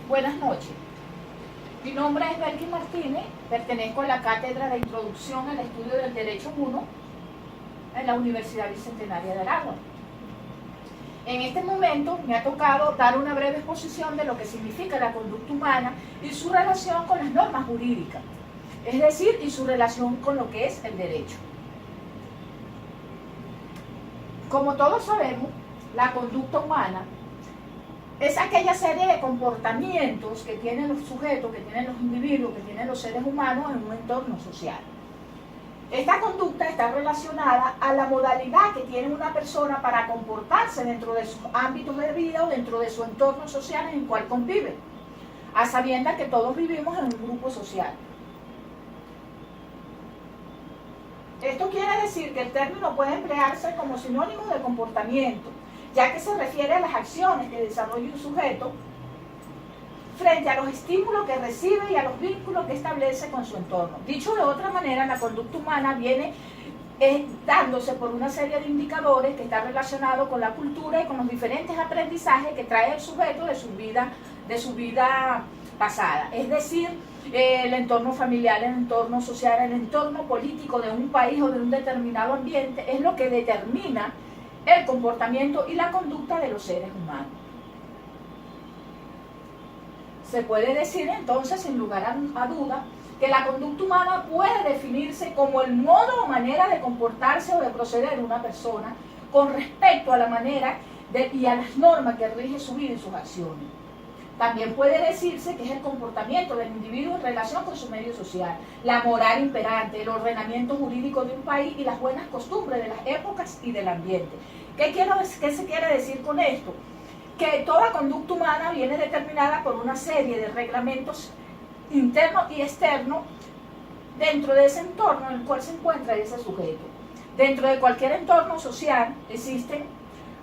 Buenas noches. Mi nombre es Belkis Martínez, pertenezco a la Cátedra de Introducción al Estudio del Derecho 1 en la Universidad Bicentenaria de Aragua. En este momento me ha tocado dar una breve exposición de lo que significa la conducta humana y su relación con las normas jurídicas, es decir, y su relación con lo que es el derecho. Como todos sabemos, la conducta humana es aquella serie de comportamientos que tienen los sujetos, que tienen los individuos, que tienen los seres humanos en un entorno social. Esta conducta está relacionada a la modalidad que tiene una persona para comportarse dentro de sus ámbitos de vida o dentro de su entorno social en el cual convive, a sabiendas que todos vivimos en un grupo social. Esto quiere decir que el término puede emplearse como sinónimo de comportamiento, ya que se refiere a las acciones que desarrolla un sujeto frente a los estímulos que recibe y a los vínculos que establece con su entorno. Dicho de otra manera, la conducta humana viene dándose por una serie de indicadores que está relacionado con la cultura y con los diferentes aprendizajes que trae el sujeto de su vida pasada. Es decir, el entorno familiar, el entorno social, el entorno político de un país o de un determinado ambiente es lo que determina el comportamiento y la conducta de los seres humanos. Se puede decir entonces, sin lugar a duda, que la conducta humana puede definirse como el modo o manera de comportarse o de proceder de una persona con respecto a la manera y a las normas que rigen su vida y sus acciones. También puede decirse que es el comportamiento del individuo en relación con su medio social, la moral imperante, el ordenamiento jurídico de un país y las buenas costumbres de las épocas y del ambiente. ¿Qué se quiere decir con esto? Que toda conducta humana viene determinada por una serie de reglamentos internos y externos dentro de ese entorno en el cual se encuentra ese sujeto. Dentro de cualquier entorno social existen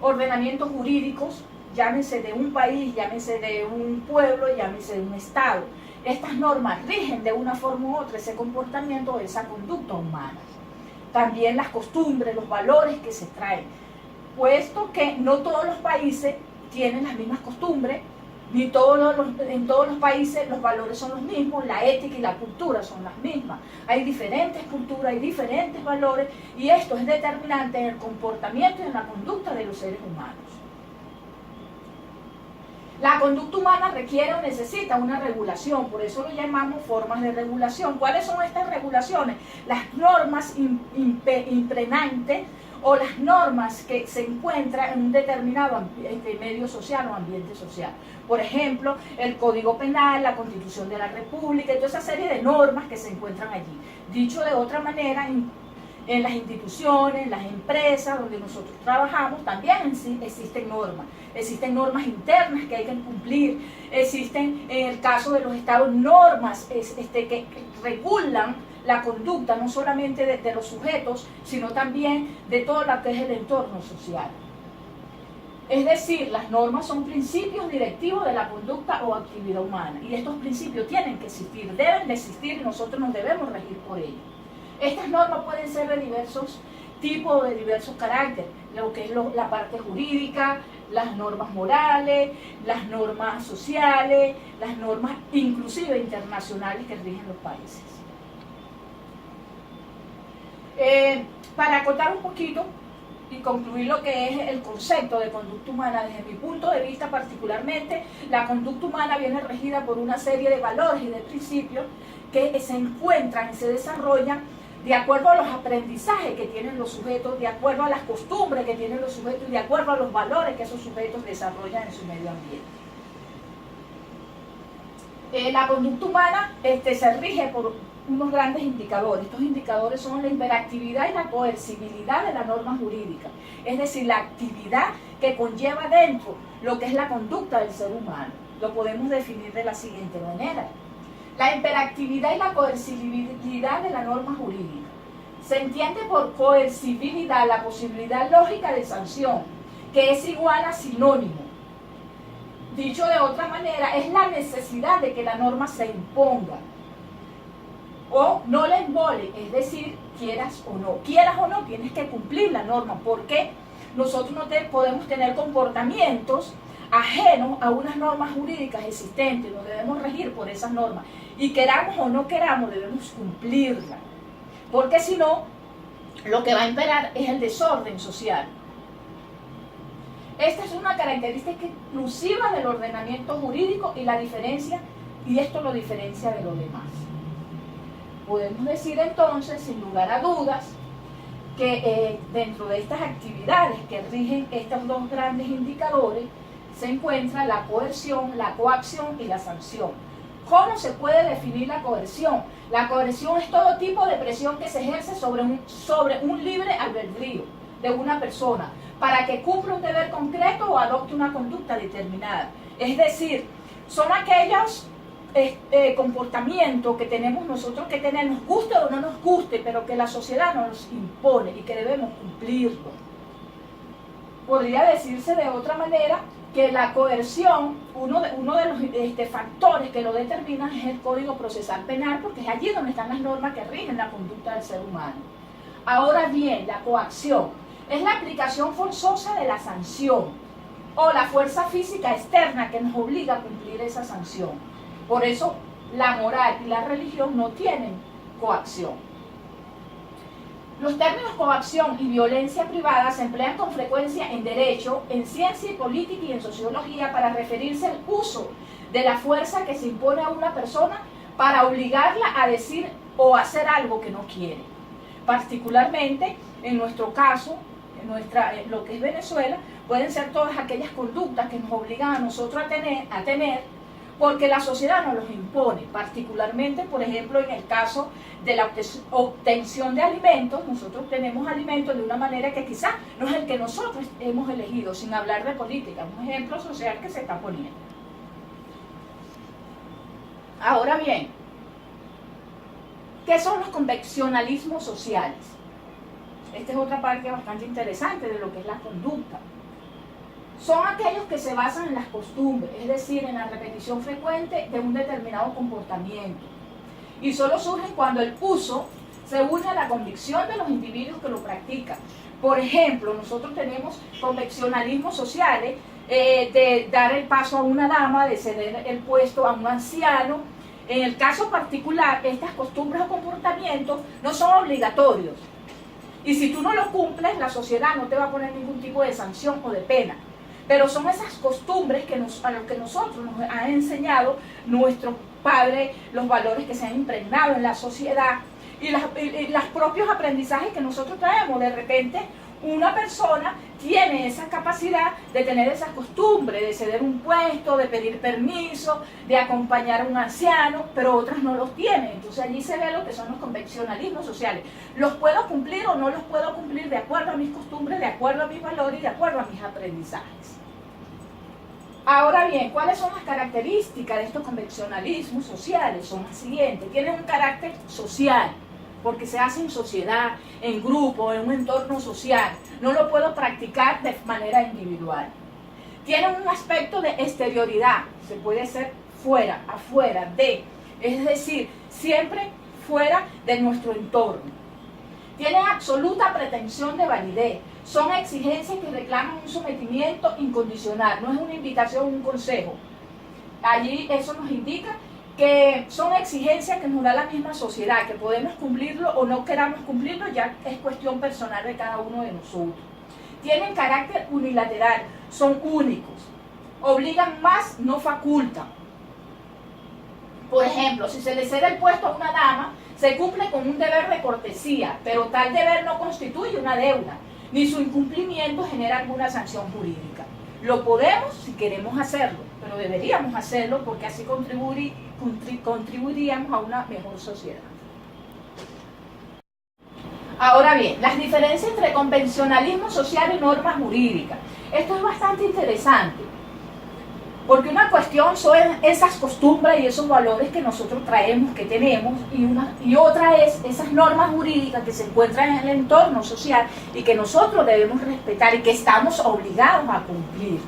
ordenamientos jurídicos, llámese de un país, llámese de un pueblo, llámese de un estado. Estas normas rigen de una forma u otra ese comportamiento o esa conducta humana. También las costumbres, los valores que se traen, puesto que no todos los países tienen las mismas costumbres, ni en todos los países los valores son los mismos, la ética y la cultura son las mismas. Hay diferentes culturas, hay diferentes valores, y esto es determinante en el comportamiento y en la conducta de los seres humanos. La conducta humana requiere o necesita una regulación, por eso lo llamamos formas de regulación. ¿Cuáles son estas regulaciones? Las normas impregnantes o las normas que se encuentran en un determinado medio social o ambiente social. Por ejemplo, el Código Penal, la Constitución de la República, y toda esa serie de normas que se encuentran allí. Dicho de otra manera, en las instituciones, en las empresas donde nosotros trabajamos, también existen normas internas que hay que cumplir, existen en el caso de los estados normas que regulan la conducta no solamente de los sujetos, sino también de todo lo que es el entorno social. Es decir, las normas son principios directivos de la conducta o actividad humana, y estos principios tienen que existir, deben de existir, y nosotros nos debemos regir por ellos. Estas normas pueden ser de diversos tipos, de diversos caracteres, lo que es la parte jurídica, las normas morales, las normas sociales, las normas inclusive internacionales que rigen los países. Para acotar un poquito y concluir lo que es el concepto de conducta humana, desde mi punto de vista particularmente, la conducta humana viene regida por una serie de valores y de principios que se encuentran y se desarrollan de acuerdo a los aprendizajes que tienen los sujetos, de acuerdo a las costumbres que tienen los sujetos y de acuerdo a los valores que esos sujetos desarrollan en su medio ambiente. La conducta humana se rige por unos grandes indicadores. Estos indicadores son la hiperactividad y la coercibilidad de la norma jurídica, es decir, la actividad que conlleva dentro lo que es la conducta del ser humano. Lo podemos definir de la siguiente manera. La hiperactividad y la coercibilidad de la norma jurídica. Se entiende por coercibilidad la posibilidad lógica de sanción, que es igual a sinónimo. Dicho de otra manera, es la necesidad de que la norma se imponga o no la embole, es decir, quieras o no, tienes que cumplir la norma, porque nosotros no podemos tener comportamientos ajenos a unas normas jurídicas existentes, nos debemos regir por esas normas. Y queramos o no queramos, debemos cumplirlas. Porque si no, lo que va a imperar es el desorden social. Esta es una característica exclusiva del ordenamiento jurídico y esto lo diferencia de lo demás. Podemos decir entonces, sin lugar a dudas, que dentro de estas actividades que rigen estos dos grandes indicadores se encuentra la coerción, la coacción y la sanción. ¿Cómo se puede definir la coerción? La coerción es todo tipo de presión que se ejerce sobre un libre albedrío de una persona para que cumpla un deber concreto o adopte una conducta determinada. Es decir, son aquellos comportamientos que tenemos nosotros que tener, nos guste o no nos guste, pero que la sociedad nos impone y que debemos cumplirlo. Podría decirse de otra manera que la coerción, uno de los factores que lo determinan es el Código Procesal Penal, porque es allí donde están las normas que rigen la conducta del ser humano. Ahora bien, la coacción es la aplicación forzosa de la sanción o la fuerza física externa que nos obliga a cumplir esa sanción. Por eso la moral y la religión no tienen coacción. Los términos coacción y violencia privada se emplean con frecuencia en derecho, en ciencia y política y en sociología para referirse al uso de la fuerza que se impone a una persona para obligarla a decir o hacer algo que no quiere. Particularmente, en nuestro caso, en lo que es Venezuela, pueden ser todas aquellas conductas que nos obligan a nosotros a tener porque la sociedad nos los impone, particularmente, por ejemplo, en el caso de la obtención de alimentos. Nosotros tenemos alimentos de una manera que quizás no es el que nosotros hemos elegido, sin hablar de política, un ejemplo social que se está poniendo. Ahora bien, ¿qué son los convencionalismos sociales? Esta es otra parte bastante interesante de lo que es la conducta. Son aquellos que se basan en las costumbres, es decir, en la repetición frecuente de un determinado comportamiento. Y solo surgen cuando el uso se une a la convicción de los individuos que lo practican. Por ejemplo, nosotros tenemos convencionalismos sociales de dar el paso a una dama, de ceder el puesto a un anciano. En el caso particular, estas costumbres o comportamientos no son obligatorios. Y si tú no lo cumples, la sociedad no te va a poner ningún tipo de sanción o de pena. Pero son esas costumbres a los que nosotros nos han enseñado nuestros padres, los valores que se han impregnado en la sociedad y los propios aprendizajes que nosotros traemos. De repente, una persona tiene esa capacidad de tener esas costumbres, de ceder un puesto, de pedir permiso, de acompañar a un anciano, pero otras no los tienen. Entonces allí se ve lo que son los convencionalismos sociales. ¿Los puedo cumplir o no los puedo cumplir de acuerdo a mis costumbres, de acuerdo a mis valores y de acuerdo a mis aprendizajes? Ahora bien, ¿cuáles son las características de estos convencionalismos sociales? Son las siguientes. Tienen un carácter social, porque se hace en sociedad, en grupo, en un entorno social. No lo puedo practicar de manera individual. Tienen un aspecto de exterioridad, se puede hacer fuera, afuera de, es decir, siempre fuera de nuestro entorno. Tienen absoluta pretensión de validez. Son exigencias que reclaman un sometimiento incondicional, no es una invitación, un consejo. Allí eso nos indica que son exigencias que nos da la misma sociedad, que podemos cumplirlo o no queramos cumplirlo, ya es cuestión personal de cada uno de nosotros. Tienen carácter unilateral, son únicos, obligan más, no facultan. Por ejemplo, si se le cede el puesto a una dama, se cumple con un deber de cortesía, pero tal deber no constituye una deuda, ni su incumplimiento genera alguna sanción jurídica. Lo podemos si queremos hacerlo, pero deberíamos hacerlo porque así contribuiríamos a una mejor sociedad. Ahora bien, las diferencias entre convencionalismo social y normas jurídicas. Esto es bastante interesante, porque una cuestión son esas costumbres y esos valores que nosotros traemos, que tenemos, y otra es esas normas jurídicas que se encuentran en el entorno social y que nosotros debemos respetar y que estamos obligados a cumplir.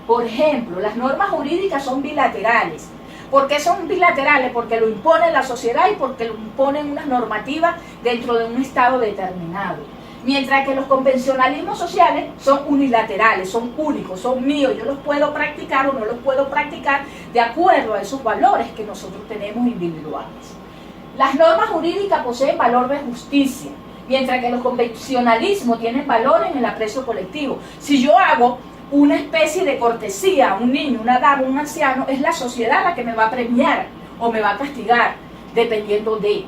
Por ejemplo, las normas jurídicas son bilaterales. ¿Por qué son bilaterales? Porque lo impone la sociedad y porque lo imponen unas normativas dentro de un estado determinado. Mientras que los convencionalismos sociales son unilaterales, son únicos, son míos. Yo los puedo practicar o no los puedo practicar de acuerdo a esos valores que nosotros tenemos individuales. Las normas jurídicas poseen valor de justicia, mientras que los convencionalismos tienen valor en el aprecio colectivo. Si yo hago una especie de cortesía a un niño, una dama, un anciano, es la sociedad la que me va a premiar o me va a castigar, dependiendo de.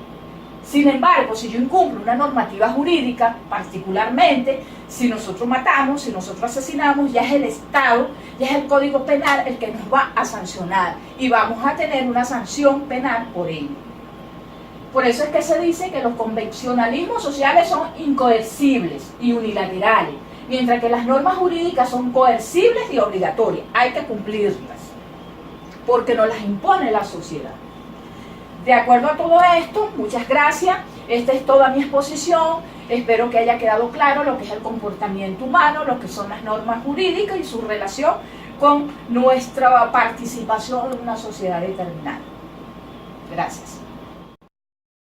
Sin embargo, si yo incumplo una normativa jurídica, particularmente si nosotros matamos, si nosotros asesinamos, ya es el Estado, ya es el Código Penal el que nos va a sancionar y vamos a tener una sanción penal por ello. Por eso es que se dice que los convencionalismos sociales son incoercibles y unilaterales, mientras que las normas jurídicas son coercibles y obligatorias. Hay que cumplirlas, porque nos las impone la sociedad. De acuerdo a todo esto, muchas gracias. Esta es toda mi exposición. Espero que haya quedado claro lo que es el comportamiento humano, lo que son las normas jurídicas y su relación con nuestra participación en una sociedad determinada. Gracias.